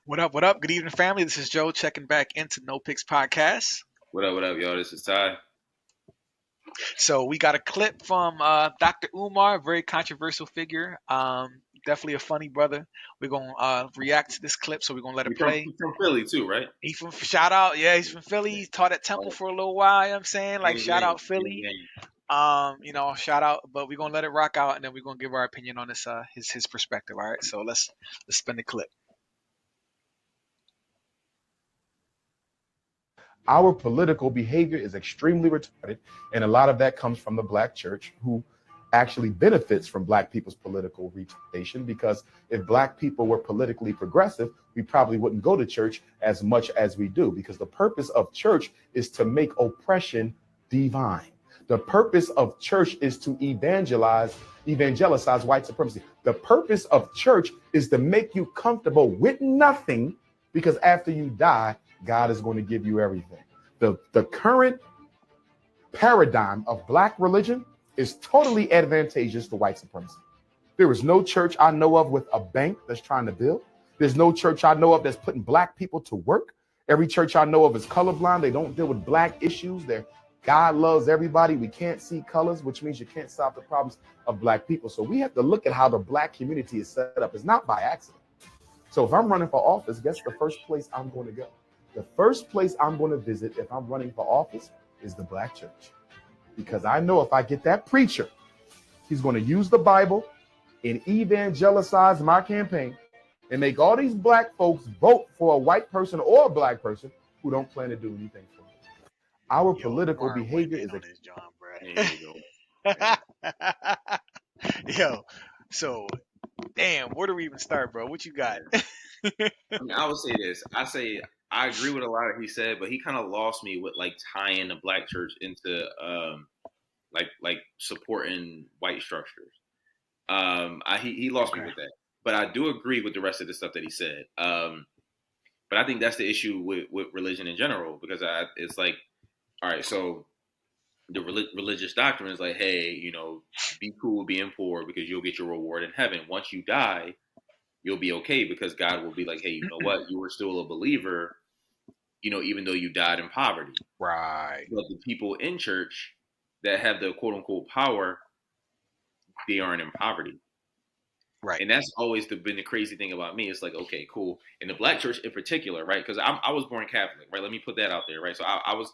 What up? What up? Good evening, family. This is Joe checking back into No Picks Podcast. What up, y'all? This is Ty. So we got a clip from Dr. Umar, very controversial figure. Definitely a funny brother. We're gonna react to this clip, so we're gonna let it play. He's from Philly too, right? He from shout out, yeah, he's from Philly. He taught at Temple for a little while. You know what I'm saying, like Gang, shout gang, out Philly. gang. Shout out. But we're gonna let it rock out, and then we're gonna give our opinion on this, his perspective. All right. So let's spin the clip. Our political behavior is extremely retarded, and a lot of that comes from the black church, who actually benefits from black people's political retardation, because if black people were politically progressive, we probably wouldn't go to church as much as we do, because the purpose of church is to make oppression divine. The purpose of church is to evangelize white supremacy. The purpose of church is to make you comfortable with nothing, because after you die, God is going to give you everything. The current paradigm of black religion is totally advantageous to white supremacy. There is no church I know of with a bank that's trying to build. There's no church I know of that's putting black people to work. Every church I know of is colorblind. They don't deal with black issues. God loves everybody. We can't see colors, which means you can't solve the problems of black people. So we have to look at how the black community is set up. It's not by accident. So if I'm running for office, guess the first place I'm going to go? The first place I'm going to visit if I'm running for office is the black church. Because I know if I get that preacher, he's going to use the Bible and evangelize my campaign and make all these black folks vote for a white person or a black person who don't plan to do anything for me. Our political behavior is this John, There you go. Yo, so damn, where do we even start, bro? What you got? I would say this. I agree with a lot of he said, but he kind of lost me with like tying the black church into like supporting white structures. He lost me with that. But I do agree with the rest of the stuff that he said. But I think that's the issue with religion in general, because it's like, all right, so the religious doctrine is like, hey, be cool being poor because you'll get your reward in heaven. Once you die, you'll be okay because God will be like, hey, you know what? You were still a believer, even though you died in poverty. Right. But the people in church that have the quote unquote power, they aren't in poverty. Right. And that's always been the crazy thing about me. It's like, okay, cool. In the black church in particular, right? Because I was born Catholic, right? Let me put that out there, right? So I was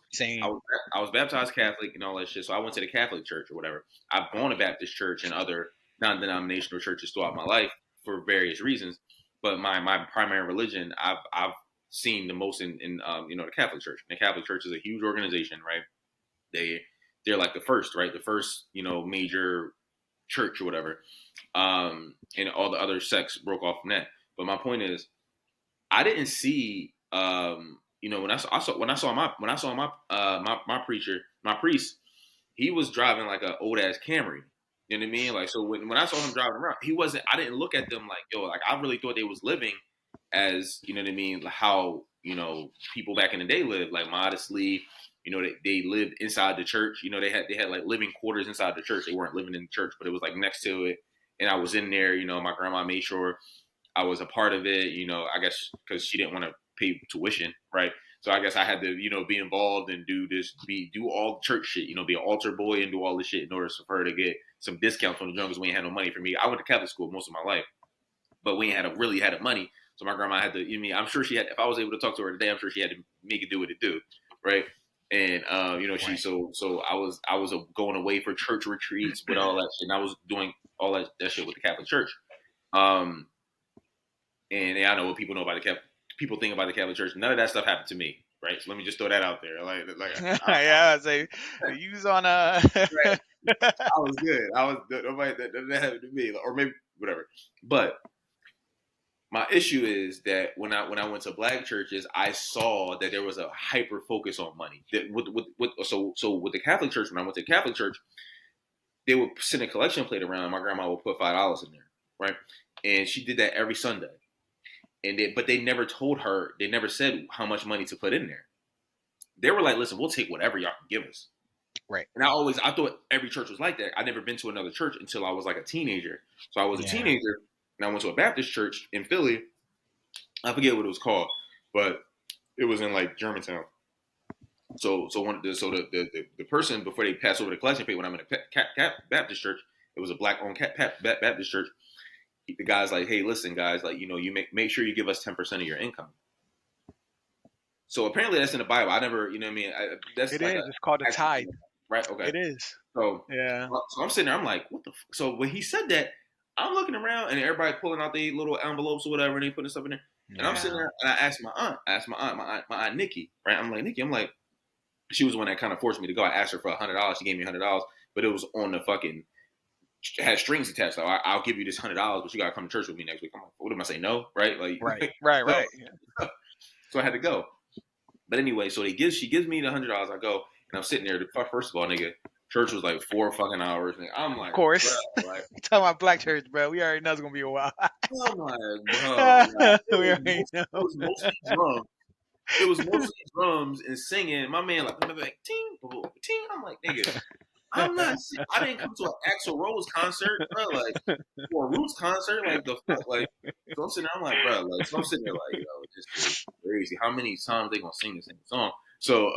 baptized Catholic and all that shit. So I went to the Catholic church or whatever. I've gone to Baptist church and other non-denominational churches throughout my life for various reasons. But my primary religion, I've seen the most in the Catholic Church. And the Catholic Church is a huge organization, right? They're like the first, right? The first, major church or whatever. And all the other sects broke off from that. But my point is, I didn't see, when I saw my preacher, my priest, he was driving like an old ass Camry. You know what I mean? Like, so when I saw him driving around, I didn't look at them like, yo, like I really thought they was living as, you know what I mean? Like how, people back in the day lived, like modestly, they lived inside the church. They had like living quarters inside the church. They weren't living in the church, but it was like next to it. And I was in there, my grandma made sure I was a part of it, I guess because she didn't want to pay tuition, right? So I guess I had to, be involved and do all church shit, be an altar boy and do all this shit in order for her to get some discounts on the junk because we ain't had no money for me. I went to Catholic school most of my life, but we ain't really had money. So my grandma had to, I'm sure she had, if I was able to talk to her today, I'm sure she had to make it do what it do, right? And she so I was going away for church retreats with all that shit. And I was doing all that shit with the Catholic Church. And I know what people know about people think about the Catholic Church. None of that stuff happened to me, right? So let me just throw that out there. Yeah, I say use on right. I was good. Nobody that happened to me, or maybe whatever. But my issue is that when I went to black churches, I saw that there was a hyper focus on money. That so with the Catholic Church, when I went to Catholic Church, they would send a collection plate around. My grandma would put $5 in there, right? And she did that every Sunday. But they never told her. They never said how much money to put in there. They were like, "Listen, we'll take whatever y'all can give us." Right. And I thought every church was like that. I never been to another church until I was like a teenager. So I was a teenager. And I went to a Baptist church in Philly, I forget what it was called, but it was in like Germantown. So the person before they pass over the collection plate when I'm in a Baptist church, it was a black owned Baptist church. The guy's like, hey, listen, guys, like you make sure you give us 10% of your income. So apparently that's in the Bible. I never, you know what I mean? That's It like is. It's called a tithe. right? Okay. It is. So Yeah. so I'm sitting there. I'm like, what the? So when he said that, I'm looking around and everybody pulling out their little envelopes or whatever, and they putting stuff in there. And I'm sitting there and I asked my aunt Nikki, right? I'm like, Nikki, I'm like, she was the one that kind of forced me to go. I asked her for $100. She gave me $100, but it was on the fucking it had strings attached. So I'll give you this $100, but you gotta come to church with me next week. I'm like, what am I saying? No, right? Like, right. So, so I had to go. But anyway, so she gives me the $100. I go and I'm sitting there. First of all, nigga, church was like 4 fucking hours. Nigga. I'm like, of course. Like, you talking about black church, bro? We already know it's gonna be a while. I'm like, bro, like, It was mostly drums. It was mostly drums and singing. My man like ting, ting. I'm like, nigga, I didn't come to an Axl Rose concert, bro, like, or a Roots concert, like the fuck, like. So I'm sitting there, I'm like, bro, like, so I'm sitting there, like, this is crazy. How many times they gonna sing the same song? So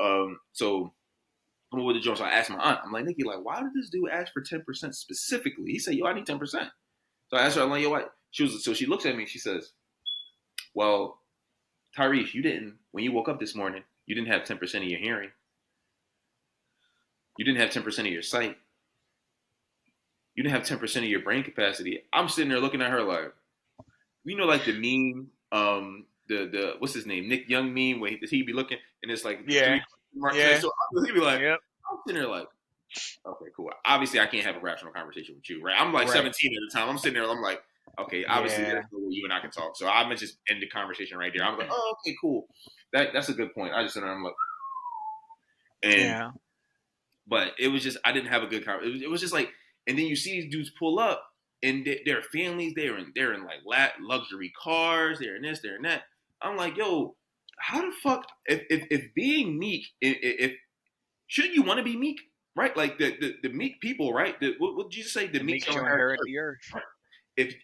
I'm with the joint. So I asked my aunt, I'm like, Nikki, like, why did this dude ask for 10% specifically? He said, yo, I need 10%. So I asked her, I'm like, yo, what? So she looks at me, she says, well, Tyrese, when you woke up this morning, you didn't have 10% of your hearing. You didn't have 10% of your sight. You didn't have 10% of your brain capacity. I'm sitting there looking at her like, like the meme, the what's his name, Nick Young meme, where he'd be looking and it's like yeah. So he'd be like, yep. I'm sitting there like, okay, cool. Obviously, I can't have a rational conversation with you, right? I'm like 17 at the time. I'm sitting there, I'm like, okay, obviously, there's no way you and I can talk. So I'm gonna just end the conversation right there. I'm like, oh, okay, cool. That's a good point. I just sit there, I'm like, but it was just I didn't have a good conversation. It was just like, and then you see these dudes pull up, and their families, they're in like luxury cars, they're in this, they're in that. I'm like, yo, how the fuck if being meek, if shouldn't you want to be meek, right? Like the meek people, right? What did Jesus say? The meek shall inherit the earth. Right? If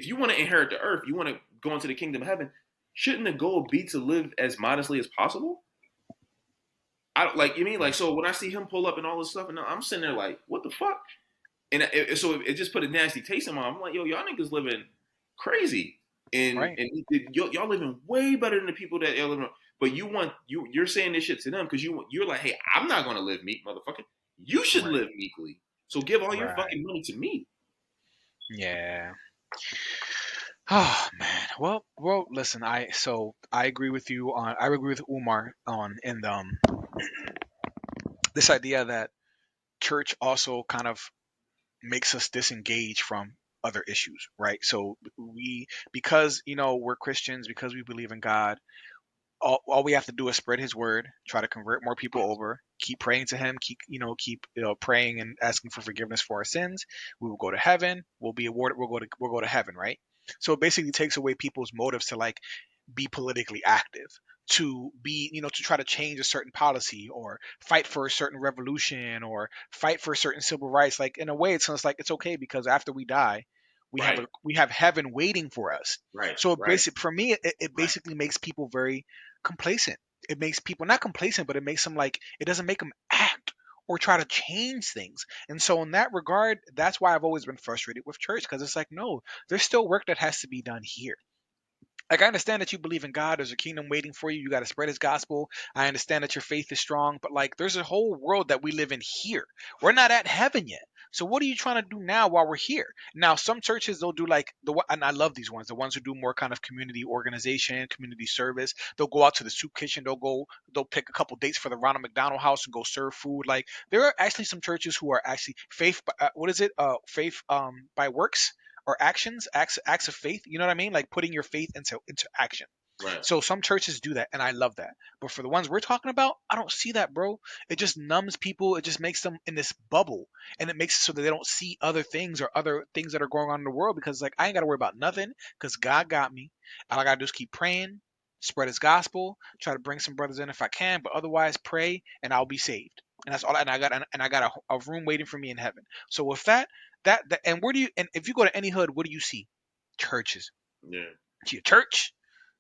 you want to inherit the earth, you want to go into the kingdom of heaven. Shouldn't the goal be to live as modestly as possible? So when I see him pull up and all this stuff, and I'm sitting there like, what the fuck? And so it just put a nasty taste in my mouth. I'm like, yo, y'all niggas living crazy, and y'all living way better than the people that y'all living. But you're saying this shit to them because you're like, hey, I'm not gonna live meek, motherfucker. You should live meekly. So give all your fucking money to me. Yeah. Oh man. Well. Listen. I agree with you on. I agree with Umar on this idea that church also kind of makes us disengage from other issues, right? So because we're Christians, because we believe in God, all we have to do is spread His word, try to convert more people over, keep praying to Him, keep praying and asking for forgiveness for our sins. We will go to heaven. We'll be awarded. We'll go to heaven, right? So it basically takes away people's motives to like be politically active, to be to try to change a certain policy or fight for a certain revolution or fight for certain civil rights. Like in a way, it sounds like it's okay because after we die, we have heaven waiting for us. Right. So for me, it basically makes people very complacent. It makes people not complacent, but it makes them like it doesn't make them act or try to change things. And so in that regard, that's why I've always been frustrated with church because it's like, no, there's still work that has to be done here. Like I understand that you believe in God, there's a kingdom waiting for you, you got to spread His gospel. I understand that your faith is strong, but like there's a whole world that we live in here. We're not at heaven yet. So what are you trying to do now while we're here? Now some churches they'll do like and I love these ones, the ones who do more kind of community organization, community service. They'll go out to the soup kitchen, they'll pick a couple dates for the Ronald McDonald House and go serve food. Like there are actually some churches who are actually faith. What is it? Faith by works or acts of faith. You know what I mean? Like putting your faith into action. Right. So some churches do that, and I love that. But for the ones we're talking about, I don't see that, bro. It just numbs people. It just makes them in this bubble, and it makes it so that they don't see other things or other things that are going on in the world. Because like I ain't got to worry about nothing, because God got me. All I gotta do is keep praying, spread His gospel, try to bring some brothers in if I can, but otherwise pray, and I'll be saved. And that's all. And I got a room waiting for me in heaven. So with that, and where do you? And if you go to any hood, what do you see? Churches. Yeah. See a church,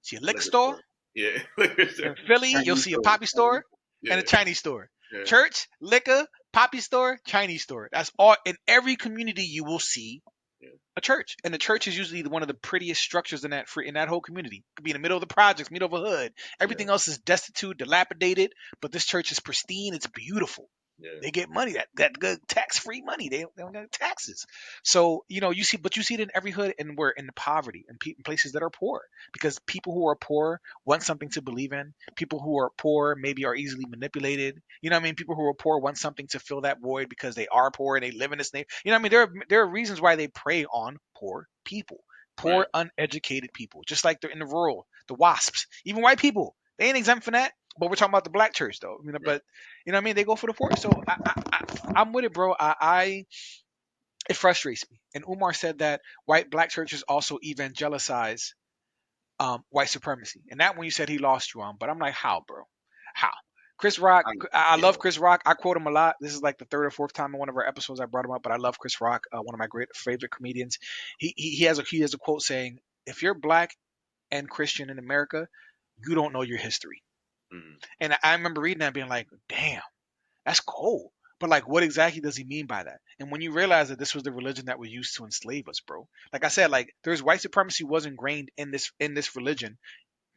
see a liquor Liquor store. store. Yeah. Liquor store. In Philly, you'll Chinese see a store. poppy store and Yeah. a Chinese store. Yeah. Church, liquor, poppy store, Chinese store. That's all. In every community, you will see Yeah. a church, and the church is usually one of the prettiest structures in that whole community. It could be in the middle of the projects, middle of a hood. Everything Yeah. else is destitute, dilapidated, but this church is pristine. It's beautiful. Yeah. They get money, that good tax-free money. They don't get taxes. So you see, but you see it in every hood, and we're in the poverty and places that are poor, because people who are poor want something to believe in. People who are poor maybe are easily manipulated. You know what I mean? People who are poor want something to fill that void because they are poor and they live in this neighborhood. You know what I mean? There are reasons why they prey on poor people, Right. poor uneducated people, just like they're in the rural, the WASPs, even white people. They ain't exempt from that. But we're talking about the black church, though. Right. But you know what I mean? They go for the poor. So I'm with it, bro. It frustrates me. And Umar said that black churches also evangelicize white supremacy. And that one you said he lost you on. But I'm like, how, bro? How? Chris Rock, I Yeah. love Chris Rock. I quote him a lot. This is like the third or fourth time in one of our episodes I brought him up. But I love Chris Rock, one of my great favorite comedians. He has a quote saying, "If you're black and Christian in America, you don't know your history." Mm. And I remember reading that, and being like, "Damn, that's cold." But like, what exactly does he mean by that? And when you realize that this was the religion that was used to enslave us, bro. Like I said, like there's white supremacy was ingrained in this religion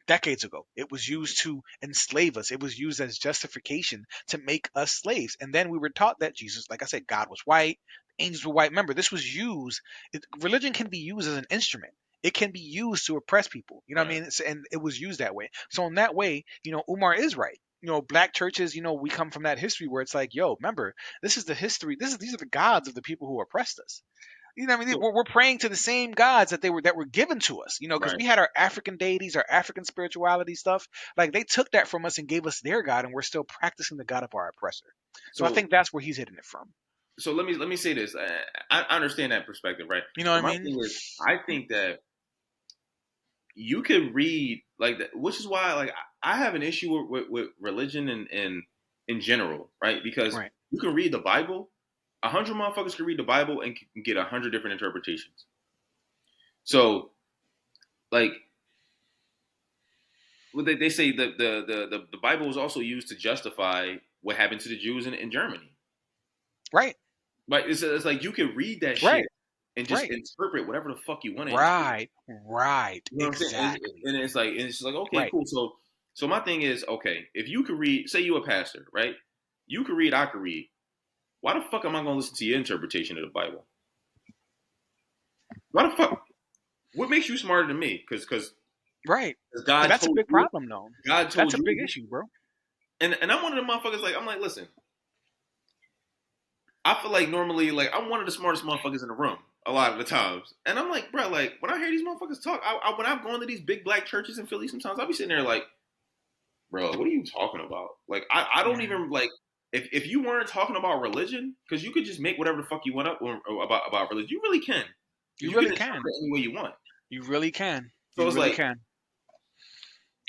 decades ago. It was used to enslave us. It was used as justification to make us slaves. And then we were taught that Jesus, like I said, God was white, angels were white. Remember, this was used. Religion can be used as an instrument. It can be used to oppress people. You know what I Right. mean? And it was used that way. So in that way, Umar is right. Black churches, we come from that history where it's like, yo, remember, this is the history. These are the gods of the people who oppressed us. You know what I mean? So, We're praying to the same gods that were given to us, because right. we had our African deities, our African spirituality stuff. Like they took that from us and gave us their God, and we're still practicing the God of our oppressor. So I So think that's where he's hitting it from. so let me say this. I understand that perspective, right? You know what But I my mean? thing is, I think that you can read like that, which is why like I have an issue with religion and in general, right? Because Right. you can read the Bible, 100 motherfuckers can read the Bible and can get 100 different interpretations. So like well, they say the Bible was also used to justify what happened to the Jews in Germany. Right. Right? It's like you can read that shit Right. and just Right. interpret whatever the fuck you want to interpret. Right. Right. You know what I'm saying? Exactly. And it's just like okay, Right. cool. So my thing is okay. If you could read, say you a pastor, right? You could read, I could read. Why the fuck am I going to listen to your interpretation of the Bible? Why the fuck? What makes you smarter than me? Because Right. God That's a told big you. problem, though. God That's told a you. big issue, bro. And I'm one of the motherfuckers. Like I'm like, listen. I feel like normally, like I'm one of the smartest motherfuckers in the room a lot of the times, and I'm like, bro, like when I hear these motherfuckers talk, when I've gone to these big black churches in Philly, sometimes I'll be sitting there like, bro, what are you talking about? Like I don't Yeah. even like if you weren't talking about religion, because you could just make whatever the fuck you want up or about religion. You really can, You because you can really can. interpret any way you want. You really can. So You it's really like can.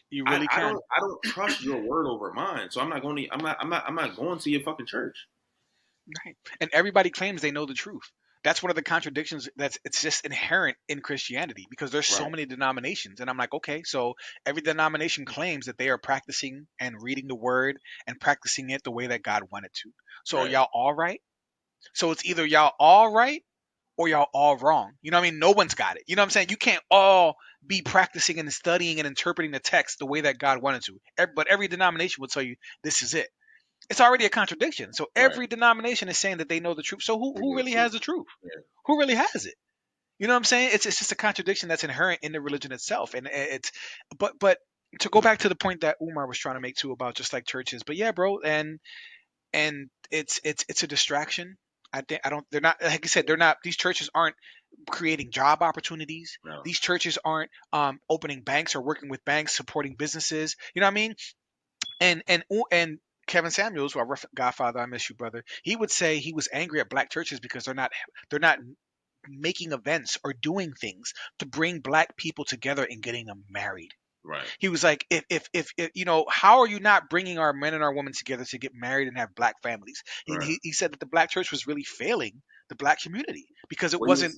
You really can. I don't trust your word over mine. So I'm not going to I'm not going to your fucking church. Right. And everybody claims they know the truth. That's one of the contradictions it's just inherent in Christianity, because there's so Right, many denominations. And I'm like, okay, so every denomination claims that they are practicing and reading the word and practicing it the way that God wanted to. So right, y'all all right? So it's either y'all all right or y'all all wrong. You know what I mean? No one's got it. You know what I'm saying? You can't all be practicing and studying and interpreting the text the way that God wanted to. But every denomination will tell you this is it. It's already a contradiction. So right. every denomination is saying that they know the truth. So They who know the really truth. has the truth? Yeah, Who really has it? You know what I'm saying? It's just a contradiction that's inherent in the religion itself. And it's but to go back to the point that Umar was trying to make too about just like churches. But yeah, bro, and it's a distraction. I think I don't. They're not, like I said. They're not. These churches aren't creating job opportunities. no, These churches aren't opening banks or working with banks, supporting businesses. You know what I mean? And Kevin Samuels, our Godfather, I miss you, brother. He would say he was angry at black churches because they're not making events or doing things to bring black people together and getting them married. right, He was like, if how are you not bringing our men and our women together to get married and have black families? right. He said that the black church was really failing the black community because it Well, wasn't.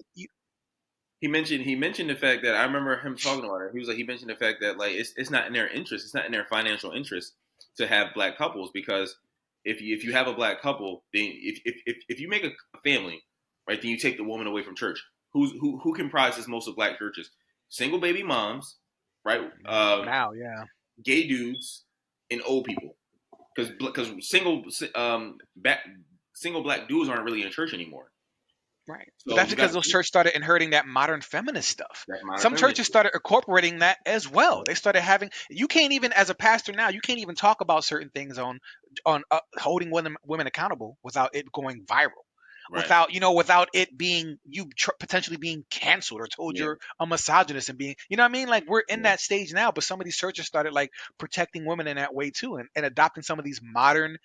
he mentioned the fact that I remember him talking about it. He was like he mentioned the fact that like it's not in their interest, it's not in their financial interest to have black couples because if you have a black couple, then if you make a family, right, then you take the woman away from church. Who comprises most of black churches? Single baby moms, right? Now, yeah. Gay dudes and old people, because single black dudes aren't really in church anymore. Right. But So that's you because got those churches started inheriting that modern feminist stuff. that modern Some churches feminist. started incorporating that as well. Right. They started having, you can't even, as a pastor now, you can't even talk about certain things on holding women accountable without it going viral. Right. Without it being you potentially being canceled or told Yeah. you're a misogynist and being, you know what I mean? Like we're in Yeah. that stage now, but some of these churches started like protecting women in that way too, and adopting some of these modern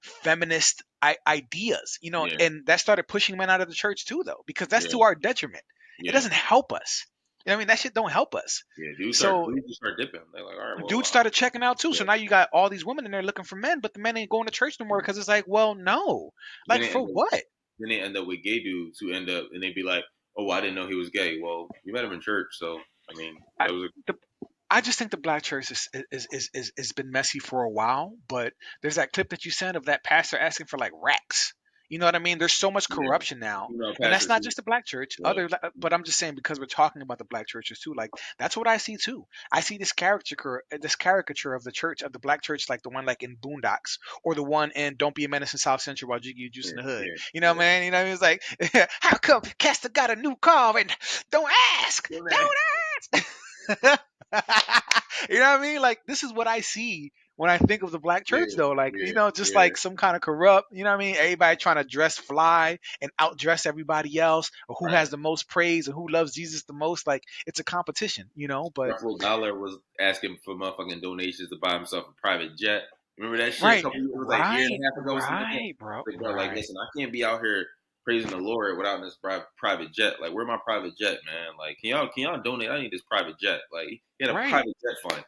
feminist ideas, Yeah. and that started pushing men out of the church too, though, because that's to Yeah. our detriment. It Yeah. doesn't help us. You know what I mean? That shit don't help us. Yeah. So Dudes just start dipping. They're like, all right, well, dudes started checking out too. yeah. So now you got all these women in there looking for men, but the men ain't going to church no more because it's like, well, no, Then like they for end up what? then they end up with gay dudes who end up and they be like, oh, I didn't know he was gay. Well, you met him in church, so I mean, I, that was the, I just think the black church is been messy for a while, but there's that clip that you sent of that pastor asking for like racks. You know what I mean? There's so much yeah. corruption now, and that's Pastors not who just the black church. yeah. But I'm just saying because we're talking about the black churches too. Like that's what I see too. I see this caricature of the church of the black church, like the one like in Boondocks or the one in Don't Be a Menace in South Central while Jiggy Juice in Yeah. the Hood. Yeah. You know, man. You know, it's like, how come Castor got a new car and don't ask, Yeah. don't ask. You know what I mean? Like this is what I see when I think of the black church, Yeah. though. Like Yeah. just Yeah. like some kind of corrupt. You know what I mean? Everybody trying to dress fly and outdress everybody else, or who Right. has the most praise and who loves Jesus the most. Like it's a competition, But Ruffalo Dollar was asking for motherfucking donations to buy himself a private jet. Remember that shit a right, couple years, it was like a year and right, a half ago or something like that? right, bro, Like, bro, like, right, listen, I can't be out here praising the Lord without this private jet. Like, where my private jet, man? Like, can y'all donate? I need this private jet. Like, he had a right. private jet fund,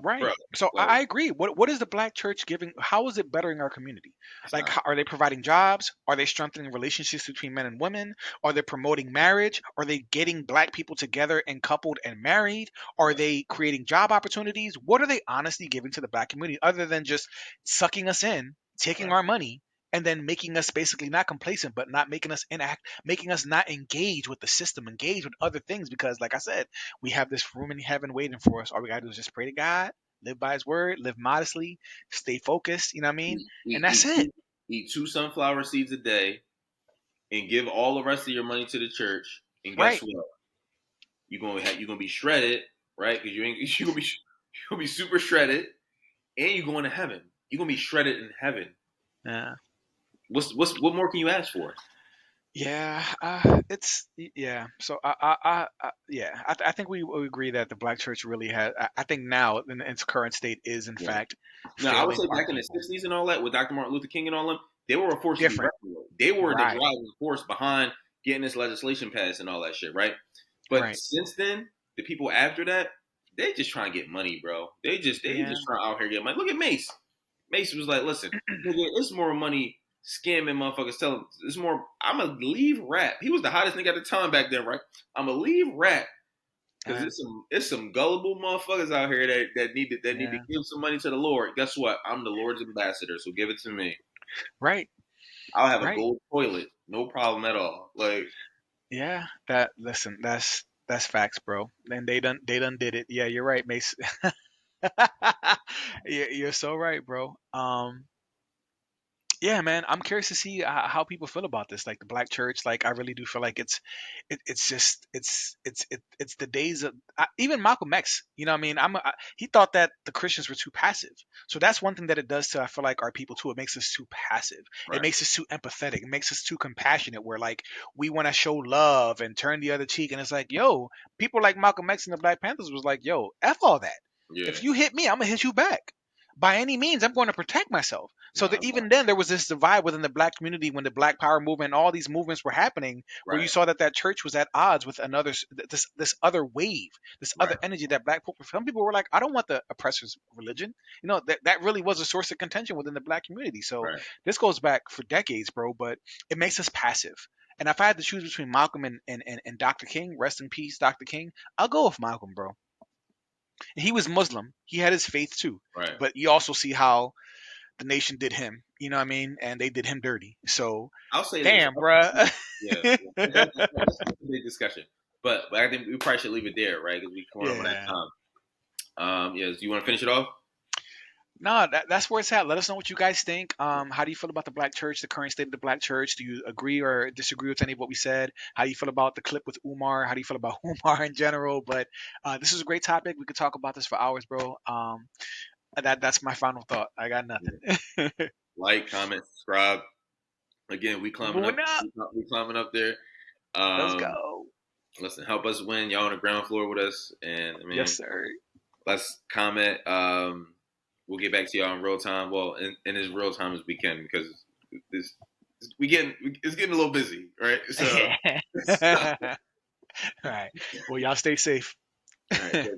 bro. Right. So Like, I agree. What is the black church giving? How is it bettering our community? it's Like, not. are they providing jobs? Are they strengthening relationships between men and women? Are they promoting marriage? Are they getting black people together and coupled and married? Are Right. they creating job opportunities? What are they honestly giving to the black community other than just sucking us in, taking Right. our money, and then making us basically not complacent, but not making us inact, making us not engage with the system, engage with other things? Because, like I said, we have this room in heaven waiting for us. All we gotta do is just pray to God, live by his word, live modestly, stay focused, you know what I mean? Eat, And eat, that's eat, it. two, eat 2 sunflower seeds a day and give all the rest of your money to the church. And guess Right. what? You're gonna be shredded, right? Because you ain't you're gonna be super shredded, and you're going to heaven. You're gonna be shredded in heaven. Yeah. What more can you ask for? Yeah, yeah. So yeah, I think we agree that the black church really has. I think now in its current state is in Yeah. fact Now I would failing say our back in the people. '60s and all that with Dr. Martin Luther King and all them, they were a force to be Different, reckoned with. They were the right, driving force behind getting this legislation passed and all that shit, right? But right. since then, the people after that, they just trying to get money, bro. They just Yeah, trying out here to get money. Look at Mace. Mace was like, listen, nigga, it's more money scamming motherfuckers. Tell him it's more. I'm gonna leave rap. He was the hottest nigga at the time back then, right? I'm gonna leave rap because uh, it's some gullible motherfuckers out here that need to yeah, give some money to the Lord. Guess what? I'm the Lord's ambassador, so give it to me. right, I'll have a right. gold toilet, no problem at all. Like, Yeah, listen, that's facts, bro. And they done did it. Yeah, you're right, Mace. You're so right, bro. Yeah, man, I'm curious to see how people feel about this, like the black church. Like I really do feel like it's just it's the days of even Malcolm X, you know what I mean? He thought that the Christians were too passive. So that's one thing that it does to, I feel like, our people too. It makes us too passive. It right, makes us too empathetic. It makes us too compassionate, where like we want to show love and turn the other cheek, and it's like, yo, people like Malcolm X and the Black Panthers was like, yo, F all that. yeah, If you hit me, I'm gonna hit you back. By any means, I'm going to protect myself. So that nah, even then, there was this divide within the black community when the Black Power movement, and all these movements were happening, where you right, saw that church was at odds with this other wave, this other right, energy that black people. Some people were like, I don't want the oppressor's religion. That really was a source of contention within the black community. So right, this goes back for decades, bro. But it makes us passive. And if I had to choose between Malcolm and Dr. King, rest in peace, Dr. King, I'll go with Malcolm, bro. And he was Muslim. He had his faith too. Right. But you also see how the nation did him. You know what I mean? And they did him dirty. So, I'll say this. damn, bruh. Yeah, that's a big discussion. But I think we probably should leave it there, right? Because we come over that Yeah. time. Yes. Do you want to finish it off? No, that's where it's at. Let us know what you guys think. How do you feel about the black church, the current state of the black church? Do you agree or disagree with any of what we said? How do you feel about the clip with Umar? How do you feel about Umar in general? But this is a great topic. We could talk about this for hours, bro. That's my final thought. I got nothing. Like, comment, subscribe. Again, we We're climbing up. going up. We climbing up there. Let's go. Listen, help us win. Y'all on the ground floor with us, and I mean, Yes, sir. let's comment. We'll get back to y'all in real time. Well, in as real time as we can, because it's getting a little busy, right? So, All right. Well, y'all stay safe. all right,